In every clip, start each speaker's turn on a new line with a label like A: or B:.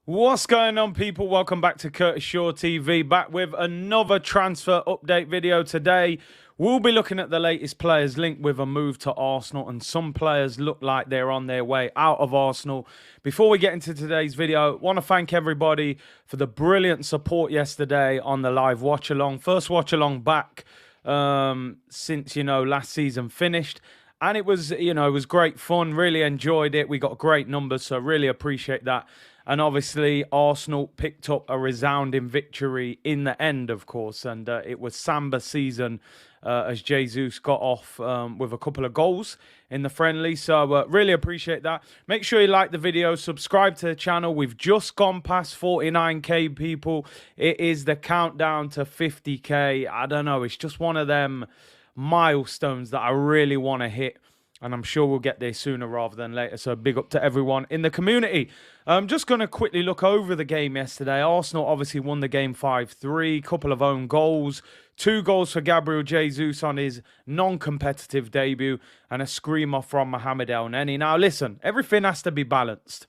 A: What's going on, people? Welcome back to Curtis Shaw TV, back with another transfer update video. Today we'll be looking at the latest players linked with a move to Arsenal, and some players look like they're on their way out of Arsenal. Before we get into today's video, I want to thank everybody for the brilliant support yesterday on the live watch along. First watch along back since last season finished. And it was, it was great fun. Really enjoyed it. We got great numbers, so really appreciate that. And obviously, Arsenal picked up a resounding victory in the end, of course. And it was Samba season as Jesus got off with a couple of goals in the friendly. So really appreciate that. Make sure you like the video, subscribe to the channel. We've just gone past 49k people. It is the countdown to 50k. I don't know. It's just one of them milestones that I really want to hit, and I'm sure we'll get there sooner rather than later. So big up to everyone in the community. I'm just going to quickly look over the game yesterday. Arsenal obviously won the game 5-3, couple of own goals, 2 goals for Gabriel Jesus on his non-competitive debut, and a screamer from Mohamed El Neni. Now listen, everything has to be balanced.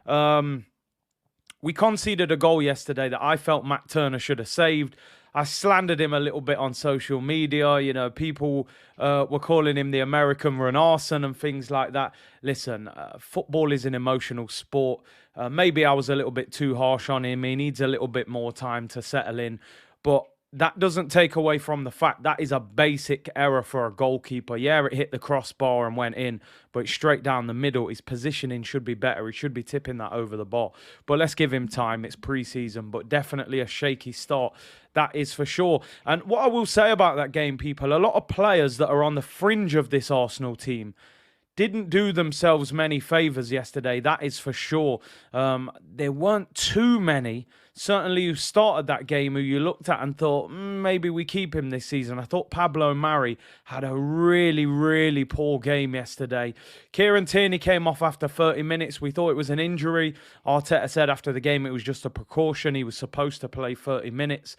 A: We conceded a goal yesterday that I felt Matt Turner should have saved. I slandered him a little bit on social media. People were calling him the American Renarson and things like that. Listen, football is an emotional sport. Maybe I was a little bit too harsh on him. He needs a little bit more time to settle in. But that doesn't take away from the fact that is a basic error for a goalkeeper. Yeah, it hit the crossbar and went in, but it's straight down the middle. His positioning should be better. He should be tipping that over the ball. But let's give him time. It's pre-season, but definitely a shaky start. That is for sure. And what I will say about that game, people, a lot of players that are on the fringe of this Arsenal team didn't do themselves many favours yesterday, that is for sure. There weren't too many, certainly, who started that game who you looked at and thought, maybe we keep him this season. I thought Pablo Mari had a really, really poor game yesterday. Kieran Tierney came off after 30 minutes. We thought it was an injury. Arteta said after the game it was just a precaution. He was supposed to play 30 minutes.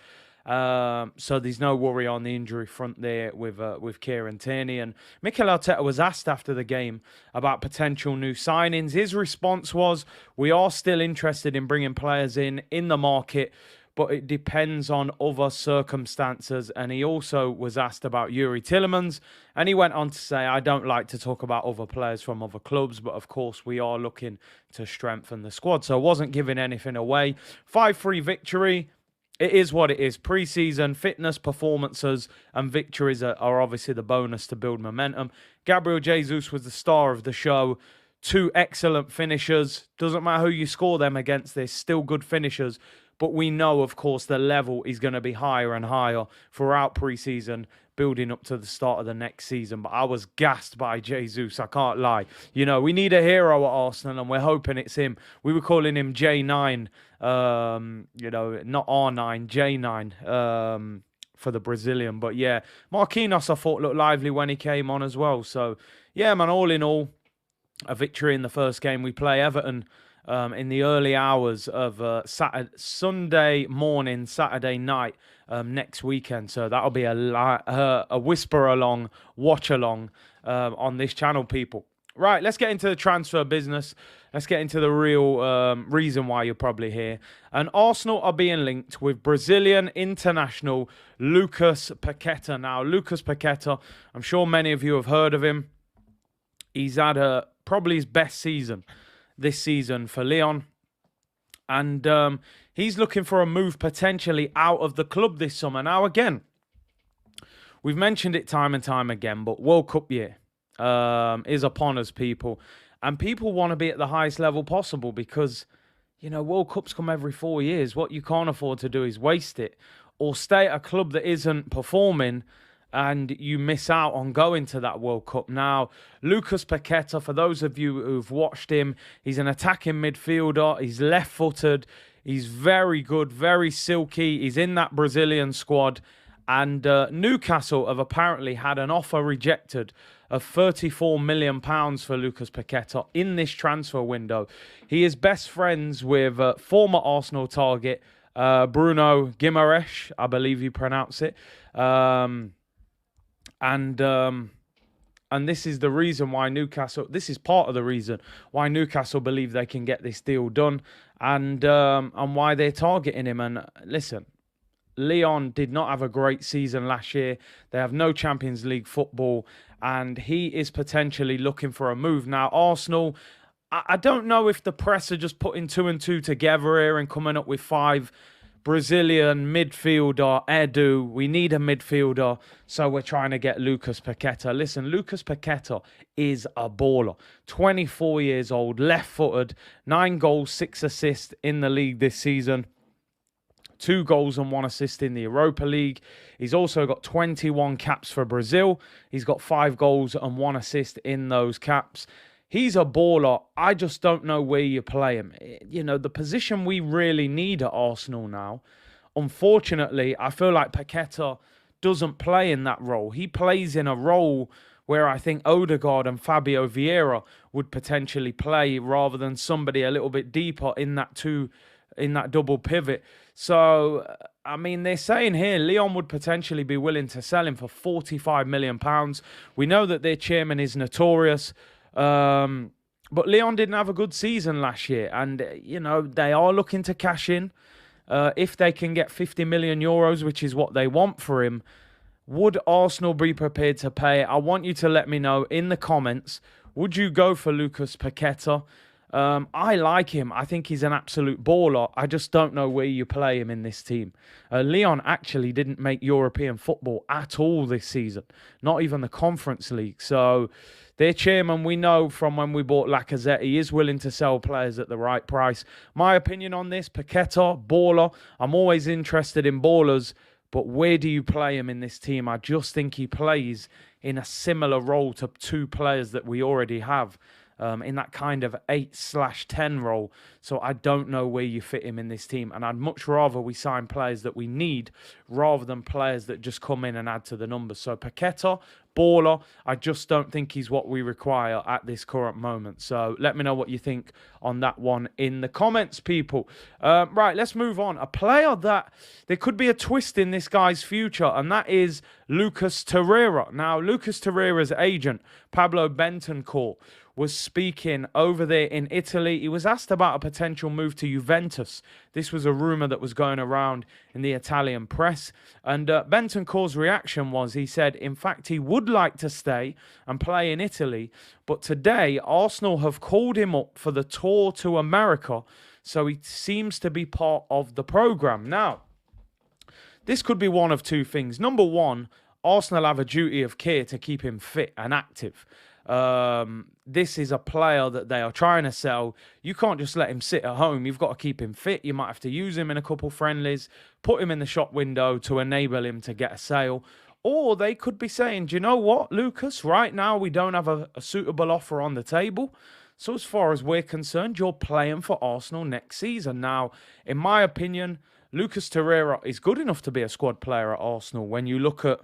A: So there's no worry on the injury front there with Kieran Tierney. And Mikel Arteta was asked after the game about potential new signings. His response was, we are still interested in bringing players in the market, but it depends on other circumstances. And he also was asked about Yuri Tillemans, and he went on to say, I don't like to talk about other players from other clubs, but of course we are looking to strengthen the squad. So wasn't giving anything away. 5-3 victory. It is what it is. Pre-season, fitness, performances, and victories are obviously the bonus to build momentum. Gabriel Jesus was the star of the show. 2 excellent finishers. Doesn't matter who you score them against, they're still good finishers. But we know, of course, the level is going to be higher and higher throughout pre-season, building up to the start of the next season. But I was gassed by Jesus, I can't lie. We need a hero at Arsenal, and we're hoping it's him. We were calling him J9, not R9, J9 for the Brazilian. But yeah, Marquinhos, I thought, looked lively when he came on as well. So yeah, man, all in all, a victory in the first game. We play Everton in the early hours of Sunday morning, Saturday night next weekend. So that'll be a whisper along, watch along on this channel, people. Right, let's get into the transfer business. Let's get into the real reason why you're probably here. And Arsenal are being linked with Brazilian international Lucas Paqueta. Now, Lucas Paqueta, I'm sure many of you have heard of him. He's had probably his best season this season for Lyon. And he's looking for a move potentially out of the club this summer. Now, again, we've mentioned it time and time again, but World Cup year is upon us, people. And people want to be at the highest level possible because, World Cups come every 4 years. What you can't afford to do is waste it or stay at a club that isn't performing and you miss out on going to that World Cup. Now, Lucas Paqueta, for those of you who've watched him, he's an attacking midfielder. He's left-footed. He's very good, very silky. He's in that Brazilian squad. And Newcastle have apparently had an offer rejected of £34 million for Lucas Paqueta in this transfer window. He is best friends with former Arsenal target Bruno Guimaraes, I believe you pronounce it. And this is the reason why this is part of the reason why Newcastle believe they can get this deal done, and why they're targeting him. And listen, Lyon did not have a great season last year. They have no Champions League football, and he is potentially looking for a move. Now, Arsenal, I don't know if the press are just putting two and two together here and coming up with five. Brazilian midfielder, Edu. We need a midfielder, so we're trying to get Lucas Paqueta. Listen, Lucas Paqueta is a baller. 24 years old, left-footed, 9 goals, 6 assists in the league this season. 2 goals and 1 assist in the Europa League. He's also got 21 caps for Brazil. He's got 5 goals and 1 assist in those caps. He's a baller. I just don't know where you play him. You know, the position we really need at Arsenal now, unfortunately, I feel like Paqueta doesn't play in that role. He plays in a role where I think Odegaard and Fabio Vieira would potentially play rather than somebody a little bit deeper in that double pivot. So, I mean, they're saying here Lyon would potentially be willing to sell him for £45 million. We know that their chairman is notorious. But Lyon didn't have a good season last year, and you know they are looking to cash in. If they can get 50 million euros, which is what they want for him, would Arsenal be prepared to pay it? I want you to let me know in the comments. Would you go for Lucas Paqueta? I like him. I think he's an absolute baller. I just don't know where you play him in this team. Lyon actually didn't make European football at all this season, not even the Conference League. So their chairman, we know from when we bought Lacazette, he is willing to sell players at the right price. My opinion on this, Paqueta, baller. I'm always interested in ballers, but where do you play him in this team? I just think he plays in a similar role to 2 players that we already have. In that kind of 8/10 role. So I don't know where you fit him in this team. And I'd much rather we sign players that we need rather than players that just come in and add to the numbers. So Paqueta, baller. I just don't think he's what we require at this current moment. So let me know what you think on that one in the comments, people. Right, let's move on. A player that there could be a twist in this guy's future, and that is Lucas Torreira. Now, Lucas Torreira's agent, Pablo Bentancur, was speaking over there in Italy. He was asked about a potential move to Juventus. This was a rumour that was going around in the Italian press. And Bentancur's reaction was, he said, in fact, he would like to stay and play in Italy. But today, Arsenal have called him up for the tour to America. So he seems to be part of the programme. Now, this could be one of 2 things. Number one, Arsenal have a duty of care to keep him fit and active. This is a player that they are trying to sell. You can't just let him sit at home. You've got to keep him fit. You might have to use him in a couple friendlies, put him in the shop window to enable him to get a sale. Or they could be saying, do you know what, Lucas? Right now, we don't have a suitable offer on the table. So as far as we're concerned, you're playing for Arsenal next season. Now, in my opinion, Lucas Torreira is good enough to be a squad player at Arsenal when you look at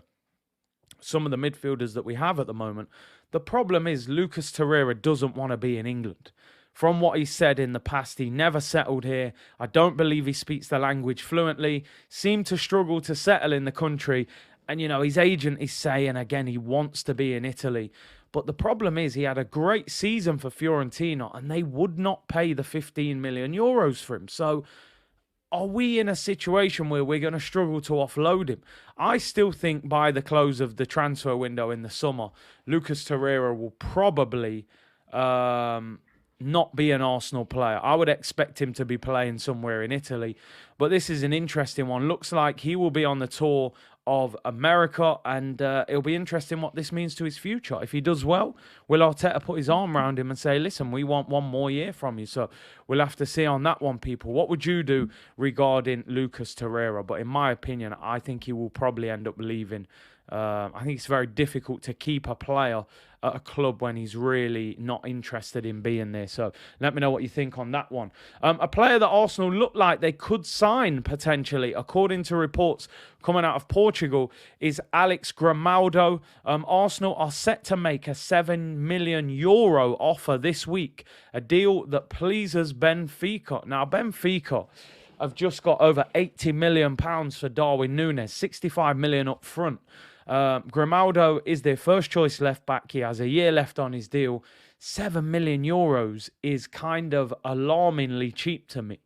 A: some of the midfielders that we have at the moment. The problem is Lucas Torreira doesn't want to be in England. From what he said in the past, he never settled here. I don't believe he speaks the language fluently. Seemed to struggle to settle in the country. And, you know, his agent is saying, again, he wants to be in Italy. But the problem is he had a great season for Fiorentina and they would not pay the 15 million euros for him. So are we in a situation where we're going to struggle to offload him? I still think by the close of the transfer window in the summer, Lucas Torreira will probably not be an Arsenal player. I would expect him to be playing somewhere in Italy. But this is an interesting one. Looks like he will be on the tour of America, and it'll be interesting what this means to his future. If he does well, will Arteta put his arm around him and say, listen, we want 1 more year from you? So we'll have to see on that one, people. What would you do regarding Lucas Torreira? But in my opinion, I think he will probably end up leaving. I think it's very difficult to keep a player at a club when he's really not interested in being there. So let me know what you think on that one. A player that Arsenal look like they could sign potentially, according to reports coming out of Portugal, is Alex Grimaldo. Arsenal are set to make a €7 million offer this week, a deal that pleases Benfica. Now, Benfica have just got over £80 million for Darwin Núñez, 65 million up front. Grimaldo is their first choice left back. He has a year left on his deal. 7 million euros is kind of alarmingly cheap to me.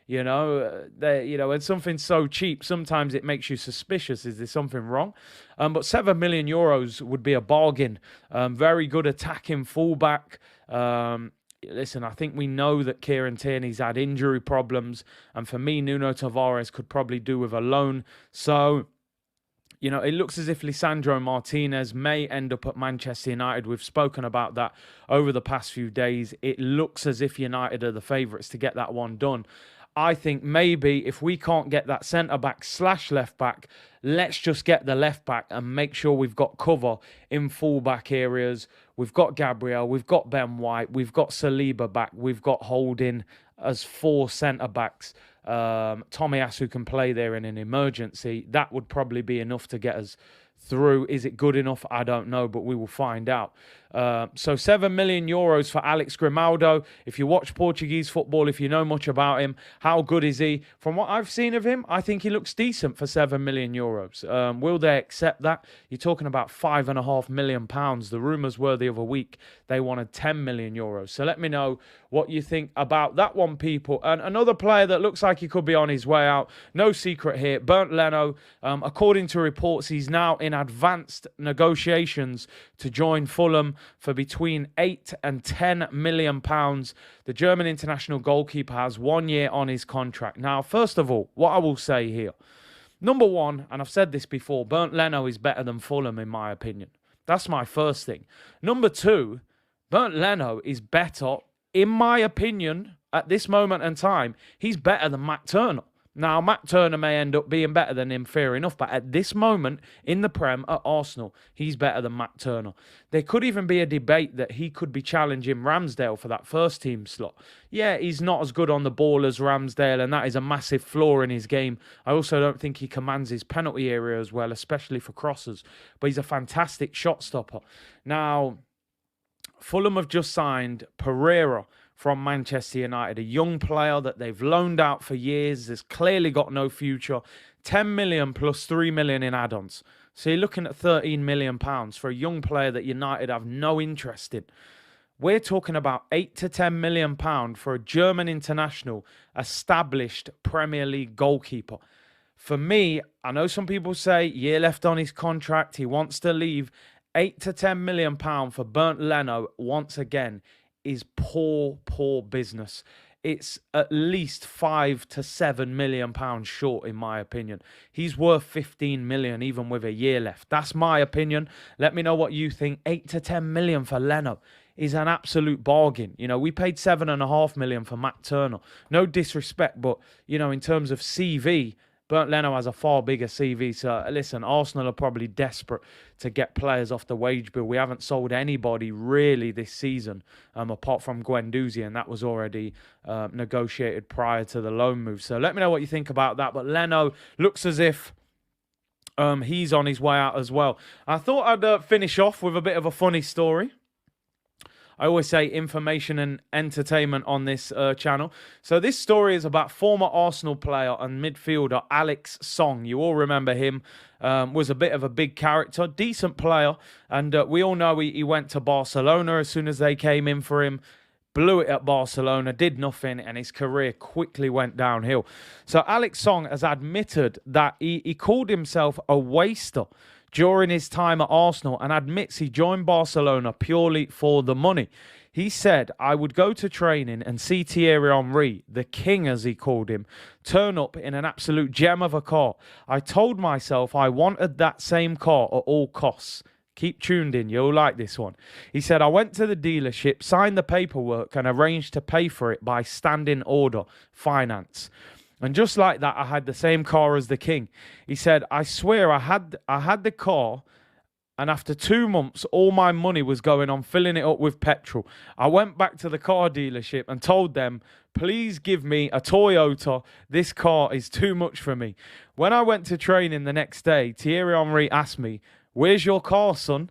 A: When something's so cheap, sometimes it makes you suspicious. Is there something wrong? But 7 million euros would be a bargain. Very good attacking fullback. Listen, I think we know that Kieran Tierney's had injury problems. And for me, Nuno Tavares could probably do with a loan. So, it looks as if Lisandro Martinez may end up at Manchester United. We've spoken about that over the past few days. It looks as if United are the favourites to get that one done. I think maybe if we can't get that centre-back / left-back, let's just get the left-back and make sure we've got cover in full-back areas. We've got Gabriel, we've got Ben White, we've got Saliba back, we've got Holding as 4 centre-backs. Tomiyasu can play there in an emergency. That would probably be enough to get us through. Is it good enough? I don't know, but we will find out. So 7 million euros for Alex Grimaldo. If you watch Portuguese football, if you know much about him, how good is he? From what I've seen of him, I think he looks decent for 7 million euros. Will they accept that? You're talking about £5.5 million. The rumours were the other week they wanted 10 million euros. So let me know what you think about that one, people. And another player that looks like he could be on his way out, no secret here, Bernd Leno. According to reports, he's now in advanced negotiations to join Fulham for between 8 and 10 million pounds. The German international goalkeeper has 1 year on his contract. Now, first of all, what I will say here, number one, and I've said this before, Bernd Leno is better than Fulham in my opinion. That's my first thing. Number two, Bernd Leno is better, in my opinion, at this moment in time, he's better than Matt Turner. Now, Matt Turner may end up being better than him, fair enough, but at this moment in the Prem at Arsenal, he's better than Matt Turner. There could even be a debate that he could be challenging Ramsdale for that first team slot. Yeah, he's not as good on the ball as Ramsdale, and that is a massive flaw in his game. I also don't think he commands his penalty area as well, especially for crosses, but he's a fantastic shot stopper. Now, Fulham have just signed Torreira from Manchester United, a young player that they've loaned out for years, has clearly got no future. 10 million plus 3 million in add-ons. So you're looking at 13 million pounds for a young player that United have no interest in. We're talking about 8 to 10 million pounds for a German international, established Premier League goalkeeper. For me, I know some people say year left on his contract, he wants to leave. 8 to 10 million pounds for Bernd Leno once again is poor business. It's at least 5 to 7 million pounds short, in my opinion. He's worth 15 million, even with a year left. That's my opinion. Let me know what you think. 8 to 10 million for Leno is an absolute bargain. We paid 7.5 million for Matt Turner. No disrespect, but, in terms of CV, Bernd Leno has a far bigger CV. So, listen, Arsenal are probably desperate to get players off the wage bill. We haven't sold anybody really this season, apart from Guendouzi, and that was already negotiated prior to the loan move. So let me know what you think about that. But Leno looks as if he's on his way out as well. I thought I'd finish off with a bit of a funny story. I always say information and entertainment on this channel. So this story is about former Arsenal player and midfielder Alex Song. You all remember him. Was a bit of a big character, decent player. And we all know he went to Barcelona as soon as they came in for him. Blew it at Barcelona, did nothing, and his career quickly went downhill. So Alex Song has admitted that he called himself a waster during his time at Arsenal and admits he joined Barcelona purely for the money. He said, I would go to training and see Thierry Henry, the king as he called him, turn up in an absolute gem of a car. I told myself I wanted that same car at all costs. Keep tuned in, you'll like this one. He said, I went to the dealership, signed the paperwork and arranged to pay for it by standing order, finance. And just like that, I had the same car as the king. He said, I swear I had the car, and after 2 months, all my money was going on filling it up with petrol. I went back to the car dealership and told them, please give me a Toyota. This car is too much for me. When I went to training the next day, Thierry Henry asked me, where's your car, son?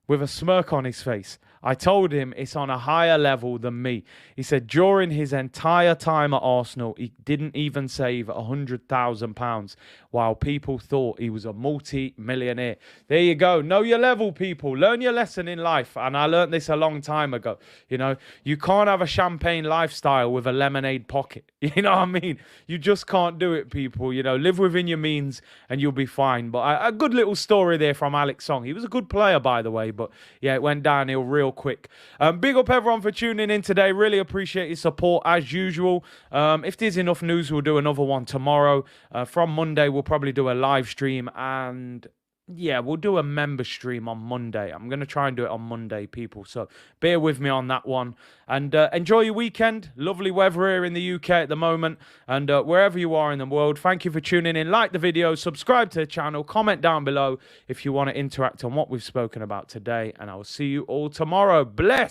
A: With a smirk on his face. I told him it's on a higher level than me. He said during his entire time at Arsenal, he didn't even save £100,000 while people thought he was a multi-millionaire. There you go. Know your level, people. Learn your lesson in life. And I learned this a long time ago. You know, you can't have a champagne lifestyle with a lemonade pocket. You know what I mean? You just can't do it, people. You know, live within your means and you'll be fine. But a good little story there from Alex Song. He was a good player, by the way. But yeah, it went downhill real quick. Big up everyone for tuning in today. Really appreciate your support as usual. If there's enough news, we'll do another one tomorrow. From Monday, we'll probably do a live stream, and yeah, we'll do a member stream on Monday. I'm going to try and do it on Monday, people. So bear with me on that one. And enjoy your weekend. Lovely weather here in the UK at the moment. And wherever you are in the world, thank you for tuning in. Like the video, subscribe to the channel, comment down below if you want to interact on what we've spoken about today. And I will see you all tomorrow. Bless.